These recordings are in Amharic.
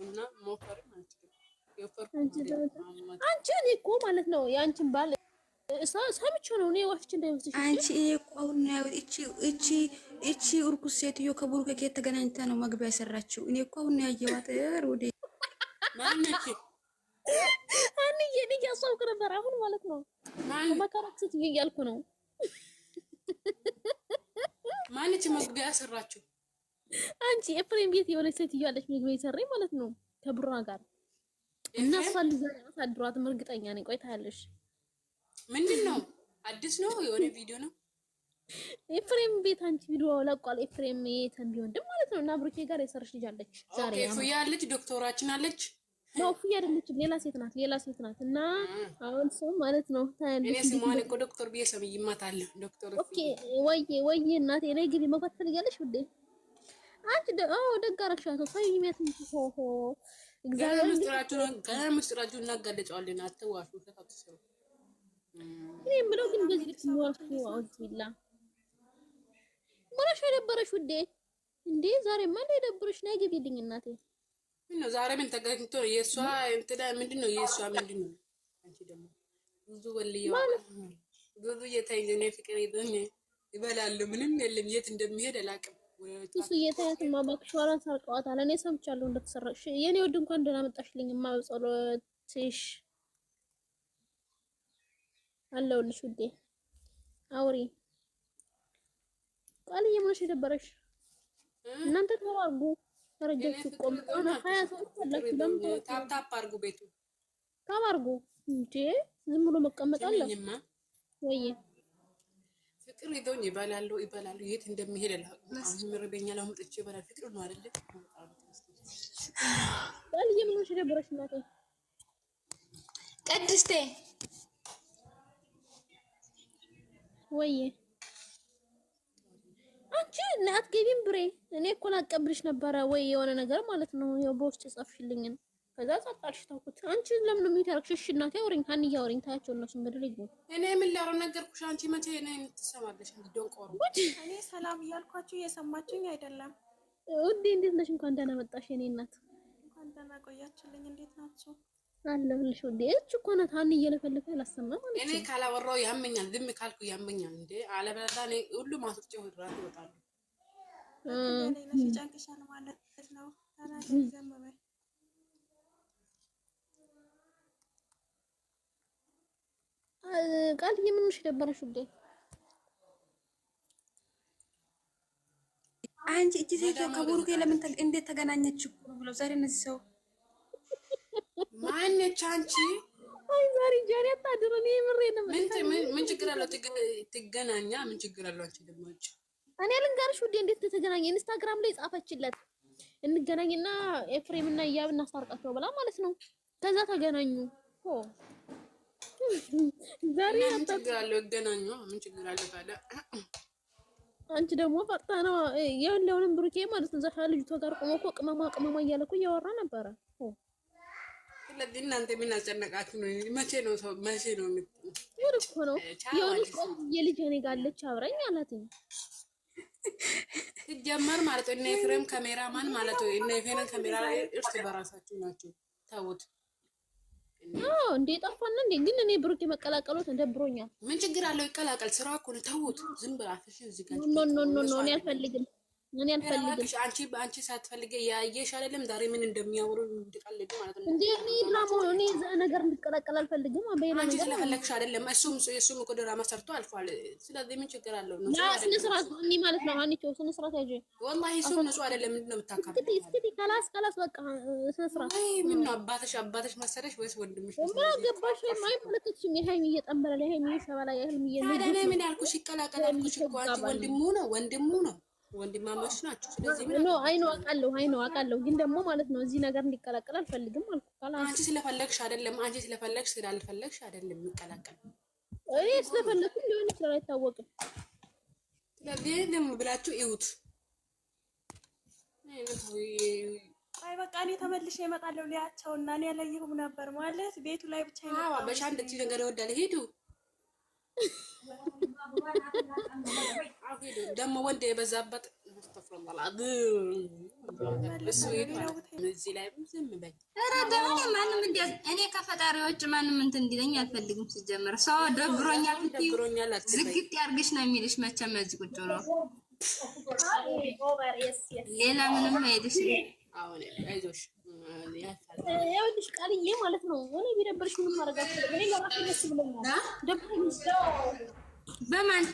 እና ሞከርም አንችልም። አንቺ እኔ እኮ ማለት ነው የአንቺን ባል ሰምቼው ነው እኔ ወፍች እንዳይመስልሽ። አንቺ እኮ አሁን ነው እቺ እርኩስ ሴትዮ ከብሩክ ጋር ተገናኝታ ነው መግቢያ የሰራችው። እኔ እኮ አሁን ነው ያየኋት። ሩዴ ማነች? አንዬ እኔ እያሰብኩ ነበር አሁን ማለት ነው። መከራክ ስትይ እያልኩ ነው። ማነች መግቢያ ሰራችው? አንቺ ኤፍሬም ቤት የሆነች ሴትዮ አለች መግቢያ የሰራኝ ማለት ነው ከብሩና ጋር እና እሷን ልጅ አሳድሯትም እርግጠኛ ነኝ። ቆይታ ያለሽ ምንድን ነው? አዲስ ነው የሆነ ቪዲዮ ነው። ኤፍሬም ቤት አንቺ ቪዲዮ ለቋል። ኤፍሬም የተንቢ ወንድም ማለት ነው እና ብሩኬ ጋር የሰርሽ ልጅ አለች ዛሬ። ኦኬ ፉያ አለች፣ ዶክተራችን አለች። ነው ፉያ አይደለችም፣ ሌላ ሴት ናት። እና አሁን ሰው ማለት ነው ታያለሽ። እኔ ስሟን እኮ ዶክተር ብዬ ሰምይማታለሁ። ዶክተር ኦኬ ወይ እናቴ ነይ ግቢ መግባት ትፈልጊያለሽ ውዴ? አንቺ ደግ አደረግሻት። ሰይሚያት ሆሆ እግዚአብሔር ምስጢራችሁን እናጋለጫዋለን። አትዋሹ፣ ተታጥሰሩ። እኔ የምለው ግን በዚህ ልክ የሚዋሹ አውዝቢላ ሞራሽ የደበረሽ ውዴ እንዴ? ዛሬማ እንደደብረሽ ነይ ግቢልኝ እናቴ። ምን ነው ዛሬ ምን ተገኝቶ የሷ እንትና ምንድነው? የሷ ምንድነው? አንቺ ደግሞ ብዙ ወልየው ብዙ የታይዘኔ ፍቅር ይዘኝ ይበላል። ምንም የለም፣ የት እንደሚሄድ አላውቅም። እሱ የታያት ማባክሽዋራን ሰርቀዋታል። እኔ ሰምቻለሁ እንደተሰረቅሽ። የኔ ወድ እንኳን ደህና መጣሽልኝ ማጸሎትሽ አለውልሽ ውዴ። አውሪ ቃል የምንሽ የደበረሽ እናንተ ተዋርጉ ተረጀችሁ ቆም እና 20 ሰው ተለክቱ ለምን ታፕ አርጉ፣ ቤቱ ታፕ አርጉ እንዴ! ዝም ብሎ መቀመጥ አለ ወይ? ፍቅር ይዞኝ ይበላሉ። የት እንደሚሄድ አሁን ምርበኛ ነው መጥቼ ይበላል። ፍቅር ነው አይደል? ቃል የምንሽ የደበረሽ እናቴ ቅድስቴ ወይ አንቺ እናት ገቢም ብሬ እኔ እኮ ላቀብልሽ ነበረ ወይ የሆነ ነገር ማለት ነው። ያው በውስጥ ጻፍሽልኝ ከዛ ጻጣልሽ ታውቁት። አንቺ ለምን ነው የሚታረክሽ? እሺ እናቴ አውሪኝ፣ ሀኒ ያውሪኝ። ታያቸው እነሱ ምድር ይግቡ። እኔ ምን ላረው ነገርኩሽ። አንቺ መቼ ነው የምትሰማለሽ? እንዴ ደንቆሮ። እኔ ሰላም እያልኳችሁ እየሰማችሁኝ አይደለም ውዴ። እንዴት ነሽ? እንኳን ደህና መጣሽ የኔ እናት። እንኳን ደህና ቆያችሁልኝ። እንዴት ናችሁ? አለሁልሽ ውዴ። እቺ እኮ ናት ሀኒ እየለፈለፈ ያላሰማም ማለት ነው። እኔ ካላወራው ያመኛል፣ ዝም ካልኩ ያመኛል። እንዴ አለበለዛ እኔ ሁሉ ማስወጪው ድራት ይወጣሉ። ነሽ ጫንቅሻል ማለት ነው። ታናሽ ዘመመ ቃል የምንሽ ደበረሽ ውዴ? አንቺ እቺ ሴት ከብሩክ ለምን እንዴት ተገናኘች ብሎ ዛሬ እነዚህ ሰው ማነች አንቺ? አይ ዛሬ ጃሪ አታድርኒ ምሬ ነው። ምን ችግር አለው? ትገናኛ ምን ችግር አለው? አንቺ ደግሞ እኔ ልንገርሽ ውዴ እንዴት ተገናኘ? ኢንስታግራም ላይ ጻፈችለት እንገናኝና ኤፍሬም እና ያብ እናስታርቃቸው ብላ ማለት ነው። ከዛ ተገናኙ። ዛሬ ምን ችግር አለው? ይገናኙ። ምን ችግር አለው ታዲያ? አንቺ ደግሞ ፈርታ ነው ያለውንም ብሩኬ ማለት ነው። ዘፋ ልጅቷ ጋር ቆሞ እኮ ቅመማ እያለ እኮ እያወራ ነበረ። ስለዚህ እናንተ ምን አስጨነቃችሁ ነው? መቼ ነው ወደ እኮ ነው የሆነች የልጅ እኔ ጋር አለች አብረኝ አላት። ሲጀመር ማለት ነው እነ ኤፍሬም ካሜራማን ማለት ነው እነ ኤፍሬም ካሜራ እርስ በራሳችሁ ናቸው። ታውት እንዴ ጠፋና እንዴ ግን እኔ ብሩክ የመቀላቀሉት እንደብሮኛል። ምን ችግር አለው? ይቀላቀል፣ ስራ እኮ ነው። ታውት ዝም ብላችሁ እዚህ ጋር ኖ እኔ አልፈልግም። አንቺ ሳትፈልጊ ያየሽ አይደለም ዛሬ ምን እንደሚያወሩ እንድቀልድ ማለት ነው። እንዴ እኔ ድራማ እኔ ነገር እንድቀላቀል አልፈልግም። አንቺ ስለፈለግሽ አይደለም። እሱም እኮ ድራማ ሰርቶ አልፏል። ስለዚህ ምን ችግር አለው? ነው ስነ ስርዓት እኔ ማለት ነው አንቺ ስነ ስርዓት ያጂ ወላሂ እሱ ንጹህ አይደለም። ምንድነው የምታካብለው? እስኪ ካላስ በቃ ስነ ስርዓት ምን ነው አባትሽ መሰለሽ ወይስ ወንድምሽ? ምን አገባሽ? አይመለከትሽም። የሃይሚ እየጠንበለ የሃይሚ ሸባላ የህልም ታዲያ እኔ ምን ያልኩሽ? ይቀላቀል አልኩሽ እኮ አንቺ ወንድሙ ነው ወንድማማች ናቸው። ስለዚህ ምን ነው አይኖ አውቃለሁ ግን ደግሞ ማለት ነው እዚህ ነገር እንዲቀላቀል አልፈልግም አልኩ። አንቺ ስለፈለግሽ ስላልፈለግሽ አይደለም የሚቀላቀል። እኔ ስለፈለግኩ ሊሆን ይችላል አይታወቅም። ስለዚህ ለምን ብላችሁ እዩት። አይ በቃ እኔ ተመልሼ እመጣለሁ ሊያቸውና እኔ ያለየሁም ነበር ማለት ቤቱ ላይ ብቻ ነው። አዎ በሻንደች ነገር ይወዳል። ሄዱ ደግሞ ወንድ የበዛበት እዚህ ላይ ዝም በይ። ኧረ ደግሞ ማንም እኔ ከፈጣሪ ውጭ ማንም እንትን እንዲለኝ አልፈልግም። ሲጀመር ሰው ደብሮኛል ዝግት ያርግሽ ነው የሚልሽ። መቼም እዚህ ቁጭ ብሎ ሌላ ምንም አይልሽ። አሁን አይዞሽ ይኸውልሽ ቃልዬ ማለት ነው። እኔ ቢደብርሽ ምንም ማድረግ አልችልም። እኔ ለራሴ ደስ ብሎኛል። ደብሮኝ በማን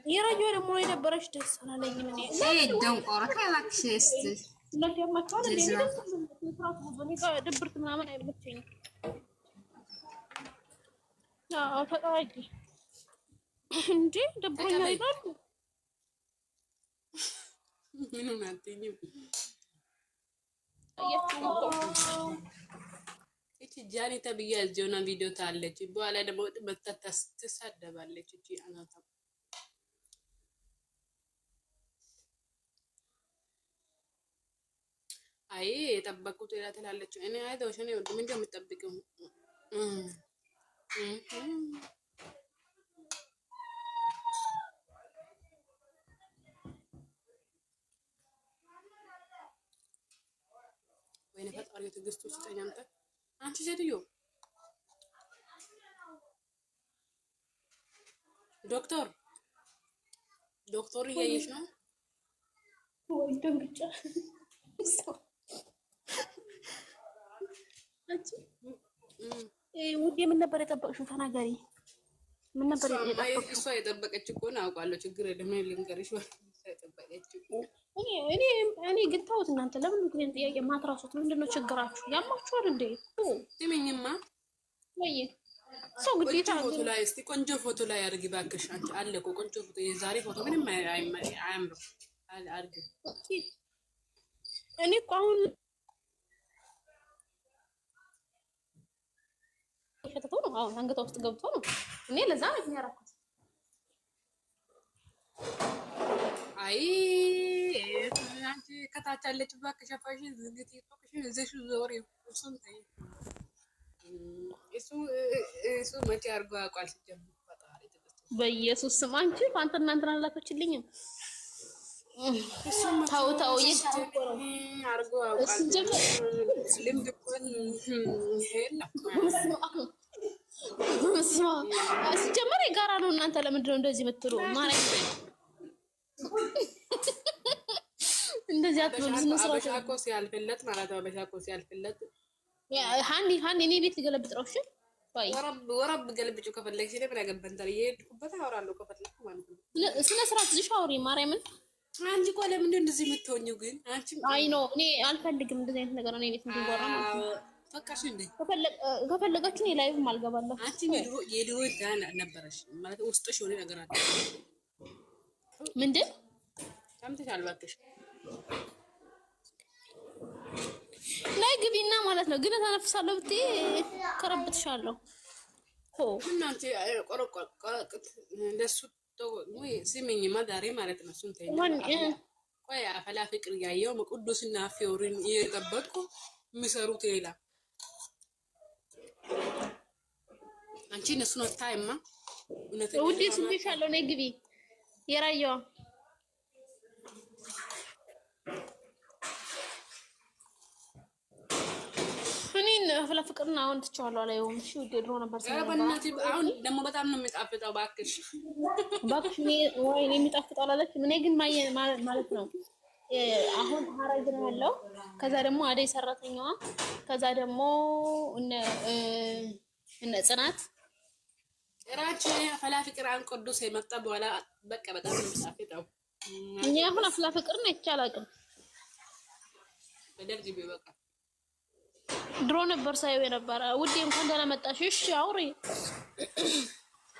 የራጆ ደግሞ የነበረሽ ደስ አላለኝም። እኔ ደንቆሮ እባክሽ እስቲ ለደማቻው ድብርት ምናምን አይመቸኝም። አዎ ተቃዋቂ እንዴ ደብሮኛል ይላሉ። ምንም አትይኝም። እቺ ጃኒ ተብያ እዚሁና ቪዲዮ ታለች። በኋላ ደግሞ ትሳደባለች። እቺ አናታ አይ የጠበቁት ሌላ ትላለች። እኔ አይተውሽ እኔ ወንድም እንዴ የምጠብቀው ወይኔ ፈጣሪ ትዕግስት ውስጠኛ አንቺ ሴትዮ ዶክተር እያየሽ ነው ወይ ደንግጫ ውዴ ምን ነበር የጠበቅሽው? ተናገሪ። ምን ነበር የጠበቅሽው? እሷ የጠበቀች እኮ ነው አውቃለሁ። ችግር የለም ልንገርሽ። እኔ ግን ተውት እናንተ። ለምን ግን ጥያቄ ማትራሱት? ምንድነው ችግራችሁ? ያማችኋል እንዴ? ስሚኝማ ወይ ሰው ግዴታ ፎቶ ላይ እስቲ ቆንጆ ፎቶ ላይ አድርጊ እባክሽ። አንቺ አለ እኮ ቆንጆ ፎቶ። የዛሬ ፎቶ ምንም አያምርም። አድርጊ። እኔ እኮ አሁን ከተቶ ነው አሁን አንገቷ ውስጥ ገብቶ ነው። እኔ ለዛ ነው የሚያራኩት። አይ አንቺ ከታች አለች እባክሽ። አፋሽ ዝግት ይጥቅሽ እዚህ ዞር እሱን ተይ። እሱ መቼ አድርጎ ያውቃል? ሲጀምር ፈጣሪ ተደስቶ በኢየሱስ ስም አንቺ አንተና እንትና አላከችልኝም። ታው ይታቆረው አድርጎ ያውቃል። ልምድ እኮ ሲጀመር የጋራ ነው። እናንተ ለምንድን ነው እንደዚህ የምትሉ? ማለት እንደዚህ አትበሉ። በሻኮ ሲያልፍለት ማለት ነው። በሻኮ ሲያልፍለት ሃኒ እኔ ቤት ልገለብጥ ነው። እሺ ባይ ወረብ ገልብጩ ከፈለግሽ ለምን ያገበንታል? እየሄድኩበት አወራለሁ ከፈለግሽ ማለት ነው። ስነ ስርዓት እዚህ አውሪ ማርያምን። አንቺ እኮ ለምንድን ነው እንደዚህ የምትሆኚው ግን? አንቺ አይ ኖ እኔ አልፈልግም እንደዚህ አይነት ነገር። እኔ ቤት እንዲወራ ማለት ነው። ፈቃሽ እንዴ? ከፈለጋችሁ እኔ ላይቭም አልገባለሁ። አንቺ የድሮ ዳን ነበረሽ ማለት ውስጥሽ የሆነ ነገር አለ። ምንድን ሰምተሻል? እባክሽ ላይ ግቢና ማለት ነው። ግን ተነፍሳለሁ ብትይ ከረብትሻለሁ። እናንተ ቆረቆረቆት እንደሱ ወይ ሲሚኝ ማዳሬ ማለት ነው። እሱን ተይኝ። ቆይ አፈላ ፍቅር ያየው ቅዱስና ፊዮሪን እየጠበቁ የሚሰሩት ሌላ። አንቺ እነሱን አታይማ። ውዴ ስንትሻለሁ? ነይ ግቢ። የራየዋ እኔን አፈላ ፍቅርና አሁን ትቻለሁ አላየውም። እሺ ውዴ ድሮ ነበር በእናትህ። አሁን ደግሞ በጣም ነው የሚጣፍጠው። እባክሽ እኔ ወይ እኔ የሚጣፍጠው አላለች። እኔ ግን ማለት ነው አሁን ሀረግ ነው ያለው። ከዛ ደግሞ አደይ ሰራተኛዋ፣ ከዛ ደግሞ እነ ጽናት እራች አፈላ ፍቅር ቅዱስ የመጣ በኋላ በቃ በጣም ነው የሚጣፍጠው። እኛ አሁን አፈላ ፍቅር ነው ይቻላልም በደርጅ ቢበቃ ድሮ ነበር ሳይው የነበረ። ውዴ እንኳን ደህና መጣሽ። እሺ አውሪ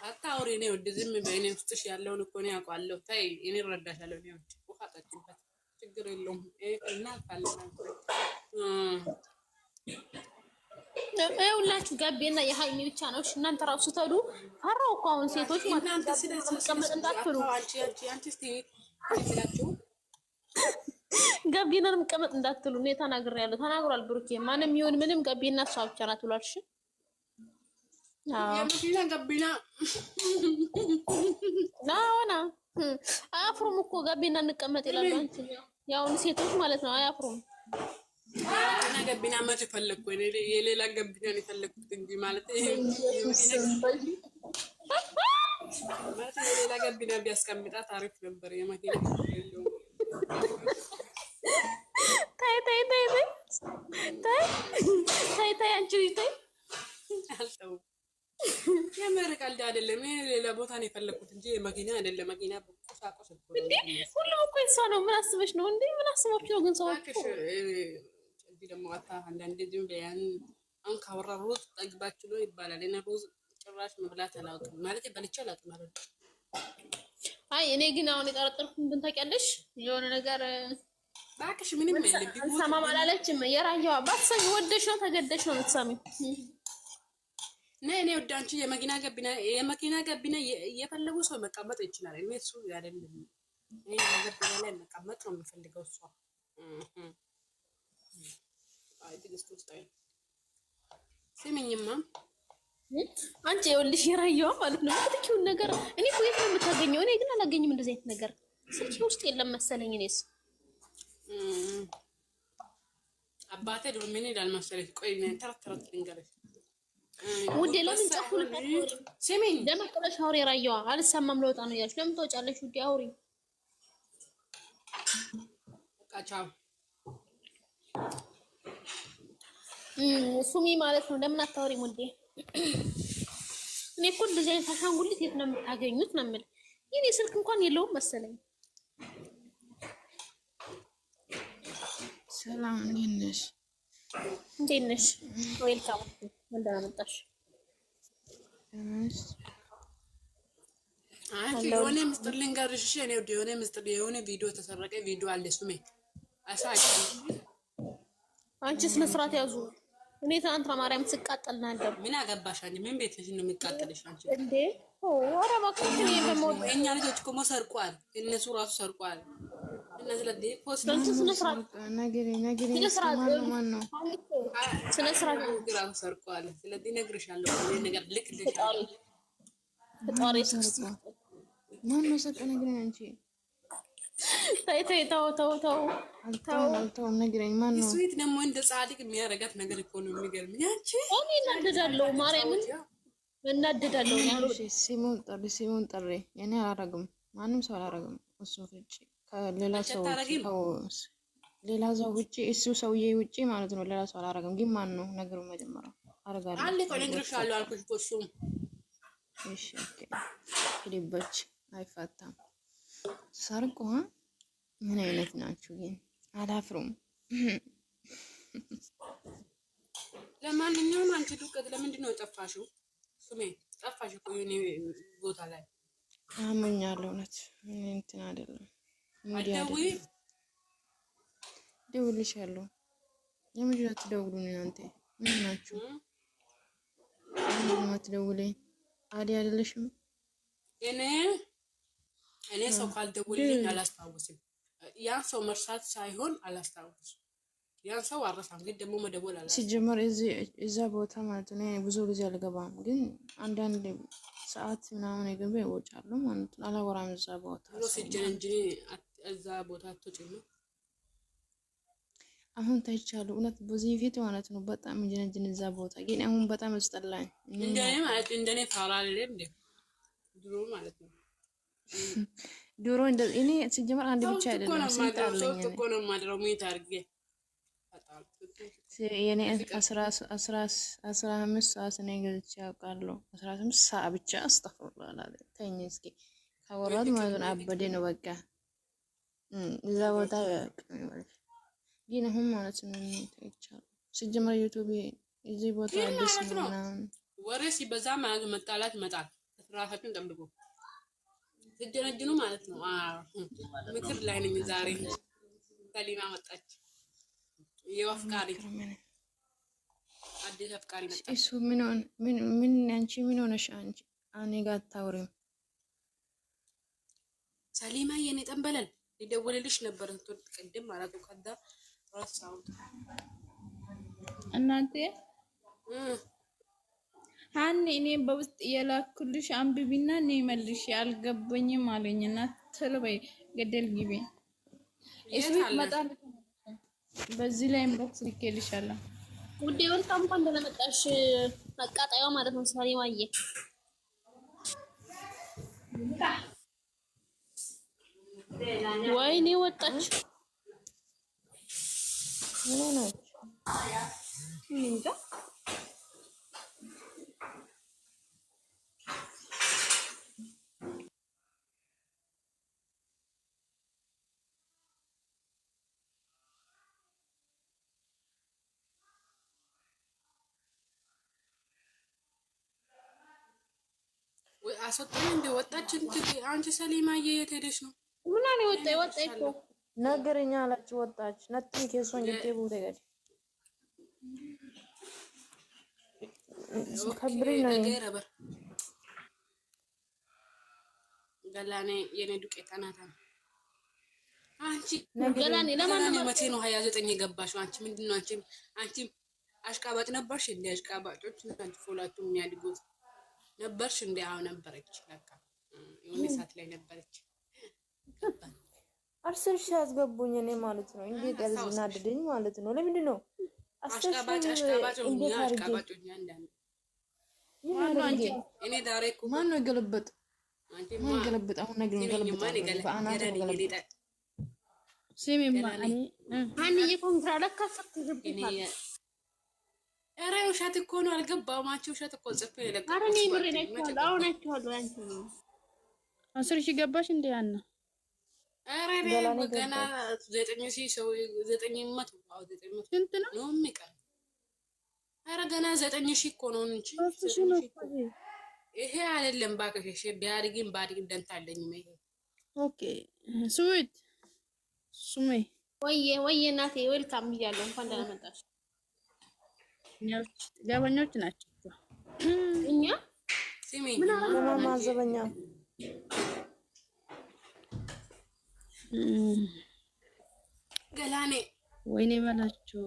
አታውሪ። እኔ ወደ ዝም በእኔ ውስጥሽ ያለውን እኮ ነው ያውቃለሁ። ታይ እኔ እረዳሻለሁ። እኔ ውሃ ጠጪበት ችግር የለውም። እና ሁላችሁ ጋቤና የሀይሚ ብቻ ነው። እሺ እናንተ ራሱ ተዱ ፈራው እኮ አሁን ሴቶች እናንተ ስለተቀመጥ እንዳትሉ። አንቺ እስቲ ስላችሁ ጋቢናን መቀመጥ እንዳትሉ ነው ተናግሬያለሁ። ተናግሯል ብሩኬ። ማንም ይሁን ምንም ጋቢና እሷ ብቻ ናት ብሏል። እሺ አዎ የምትይና ጋቢና ናውና አያፍሩም እኮ ጋቢና እንቀመጥ ይላሉ። አንቺ ያው ሴቶች ማለት ነው አያፍሩም። እና ጋቢና መች ፈለግኩ የሌላ ጋቢና ነው የፈለግኩት እንጂ ማለት የሌላ ጋቢና ቢያስቀምጣት አሪፍ ነበር። የመኪና ታይ አንቺ ታይ አልተው የምር ቀልድ አይደለም። ሌላ ቦታ ነው የፈለግኩት እንጂ የመኪና አይደለም። መኪና ቁሳቁስ እንዴ ሁሉም እኮ እሷ ነው። ምን አስበሽ ነው እንዴ? ምን አስባችሁ ነው ግን ሰዎች እዚህ ደግሞ አንዳንዴ ዝም በያን አሁን ካወራ ሩዝ ጠግባችሁ ነው ይባላል። እኔ ሩዝ ጭራሽ መብላት አላውቅም ማለት በልቼ አላውቅም ማለት ነው። አይ እኔ ግን አሁን የጠረጠርኩት ምን ታውቂያለሽ? የሆነ ነገር እባክሽ ምንም የለም አልሰማም አላለችም። የራያው ባትሰሚ ወደሽ ነው ተገደሽ ነው የምትሰሚው። እኔ ወደ አንቺ የመኪና ጋቢና የፈለጉ ሰው መቀመጥ ይችላል። እኔ እሱ አይደለም እኔ ጋቢና ላይ መቀመጥ ነው የምፈልገው። እሷ አይ ትግስት ውስጥ አይ ስሚኝማ አንቺ ይኸውልሽ የራያው ማለት ነው የምትኪውን ነገር እኔ እኮ የት ነው የምታገኘው? እኔ ግን አላገኝም እንደዚህ አይነት ነገር ስልኬ ውስጥ የለም መሰለኝ። እኔስ አባቴ ድሮ ምን ይላል መሰለኝ? ቆይ ተረት ልንገርሽ ውዴ። ለምን ጫፉን ስሚኝ ደመቀለሽ አውሪ። የራያዋ አልሰማም ለውጣ ነው ያልሽ። ለምን ትወጫለሽ ውዴ? አውሪ በቃ ቻው። ሱሚ ማለት ነው። ለምን አታወሪም ውዴ? እኔ እኮ እንደዚህ አይነት አሻንጉሊት የት ነው የምታገኙት ነው የምልህ። የኔ ስልክ እንኳን የለውም መሰለኝ። ሰላም እንዴት ነሽ? እንዴት ነሽ? ዌልካም እንደና መጣሽ። አንቺ የሆነ ምስጢር ልንገርሽ። እኔ የሆነ ምስጢር የሆነ ቪዲዮ ተሰረቀ ቪዲዮ አለ ሱሜ አሳጭ። አንቺ ስነ ስርዓት ያዙ። እኔ ትናንትና ማርያም ስቃጠል ነበር። ምን አገባሽ አንቺ? ምን ቤትሽ ነው የሚቃጠልሽ አንቺ እንዴ? ኧረ እባክሽ እኔ በሞት እኛ ልጆች እኮ ሰርቋል። እነሱ ራሱ ሰርቋል። እነሱ ለዲ ፖስት ስነ ስርዓት ነገሬ ማን ነው ስነ ስርዓት ግራም ሰርቋል። ስለዚህ ነግርሻለሁ እኔ ነገር ልክልሻለሁ። ፈጣሪ ስክስ ማን ነው ሰጠ ነገሬ አንቺ ተው ነገረኝ። ማን ነው ስዊት ደግሞ እንደ ጻድቅ የሚያረጋት ነገር እኮ ነው የሚገርምኝ። አንቺ እኔ እናደዳለሁ፣ ማርያምን እናደዳለሁ። ሲሞን ጥሪ እኔ አላረግም፣ ማንም ሰው አላረግም። እሱ ውጪ ከሌላ ሰው ሌላ ሰው ውጪ እሱ ሰውዬ ውጪ ማለት ነው። ሌላ ሰው አላረግም። ግን ማን ነው ነገሩ? መጀመሪያ አረጋለሁ አለ እኮ ነግሬሻለሁ አልኩሽ እኮ እሱ። እሺ ኦኬ ሊበች አይፋታም። ሰርቆ ምን አይነት ናችሁ ግን? አላፍሩም። ለማንኛውም አንቺ ዱቀት ለምንድን ነው የጠፋሽው? ስሜ ጠፋሽ እኮ የኔ ቦታ ላይ አመኛለሁ። እውነት እንትን አይደለም አደውይ ደውልልሻለሁ። ለምንድን ነው አትደውሉኝ እናንተ? ምን ናችሁ? ለምንድን ነው አትደውለኝ? አዲ አይደለሽም? እኔ ሰው ካልደውልልኝ አላስታውስም። ያን ሰው መርሳት ሳይሆን አላስታውስም። ያን ሰው አረሳም፣ ግን ደግሞ መደወል አላስታውስም። ሲጀመር እዛ ቦታ ማለት ነው ብዙ ጊዜ አልገባም፣ ግን አንዳንድ ሰዓት ምናምን የገባ ይወጫሉ ማለት ነው። አላወራም እዛ ቦታ ሲጀንጅ እዛ ቦታ አትወጪም። አሁን ታይቻለሁ እውነት በዚህ ፊት ማለት ነው። በጣም ጀነጅን እዛ ቦታ ግን አሁን በጣም አስጠላኝ። እንደኔ ፋራ አይደለም እንዴ ድሮ ማለት ነው። ድሮ እንደዚህ እኔ ሲጀመር አንድ ብቻ አይደለም ስንት አለኝ እኮ ነው ማድረው ምን ታርጌ የኔ 15 ሰዓት ነው ገልጬ አውቃለሁ። 15 ሰዓት ብቻ አስተፍሩላላ ተኝ እስኪ ካወራት ማለት ነው። አበደ ነው በቃ እዛ ቦታ ግን አሁን ማለት ነው ታይቻለሁ። ሲጀመር ዩቲዩብ እዚህ ቦታ አዲስ ነው ምናምን ወሬ ሲበዛ ማለት መጣላት ይመጣል። ራሳችሁን ጠብቁ። ትጀነጅኑ ማለት ነው። ምክር ላይ ነኝ ዛሬ። ሰሊማ መጣች። የአፍቃሪ አዲስ አፍቃሪ መጣች። እሱ ምን አንቺ ምን ሆነሽ? አንቺ እኔ ጋር አታወሪም? ሰሊማ የኔ ጠንበለል ሊደውልልሽ ነበር ቅድም ማለት ነው። ከዛ ራሳው እናንተ ሃኒ እኔ በውስጥ የላኩልሽ አንብቢና እኔ መልሽ አልገባኝም አለኝና ተለበይ ገደል ግቢ እሱ ይመጣል። በዚህ ላይ ኢንቦክስ ልኬልሻለሁ። ውዴ ወልካም እንኳን እንደመጣሽ አቃጣይዋ ማለት ነው። ሰሊማዬ ወይኔ ወጣች። ምን ነው እንጃ ወይ አስወጣኝ እንደ ወጣች እንጂ አንቺ ሰሊማዬ የት ሄደሽ ነው? ምን አለ ወጣ እኮ ነገርኛ አላችሁ ወጣች ነጥን ከሶን ጀቴ ቦታ ጋር ከብሪ ነው ገረበር ገላኔ የኔ ዱቄት አናታ አንቺ ገላኔ ለማን ነው መቼ ነው 29 የገባሽው? አንቺ ምንድነው አንቺ አሽቃባጭ ነበርሽ እንደ አሽቃባጮች አንቺ ፎላቱ የሚያድጉት ነበርሽ እንደ አዎ ነበረች። በቃ የሆነ ሰዓት ላይ ነበረች። አርሰሽ ያስገቡኝ እኔ ማለት ነው። እንዴት ያዝናድደኝ ማለት ነው። ለምንድን ነው አሽቃባጭ እንዴት አሽቃባጮኛ እንዳንተ እኔ ዳሬ እኮ ማን ነው ገለበጥ አንቺ ማን ገለበጥ? አሁን ነገር ገለበጥ በአናት ገለበጥ ሲሚ ማን አንዬ ኮንትራክት ከፈትኩብኝ። ኧረ ውሸት እኮ ነው። አልገባም። አንቺ ውሸት እኮ ጽፌ የለቀኩት። ኧረ እኔ ብሬ ነኝ አሁን አይቼዋለሁ። አንቺ ነው 10,000 ገባሽ እንዴ? ያና ኧረ ገና 9,000 ሰው 900 አው 900 ስንት ነው ነው የሚቀር? ኧረ ገና 9,000 እኮ ነው እንጂ ይሄ አይደለም ባከሽ። እሺ ቢያድግም ባድግም ደንታ አለኝም ይሄ። ኦኬ ስዊት ሱሜ ወይዬ እናቴ ዌልካም ብያለሁ። እንኳን ደህና መጣሽ። ገበኞች ናቸው እኛ ሲሚ ለማማ ዘበኛ ገላኔ ወይኔ በላቸው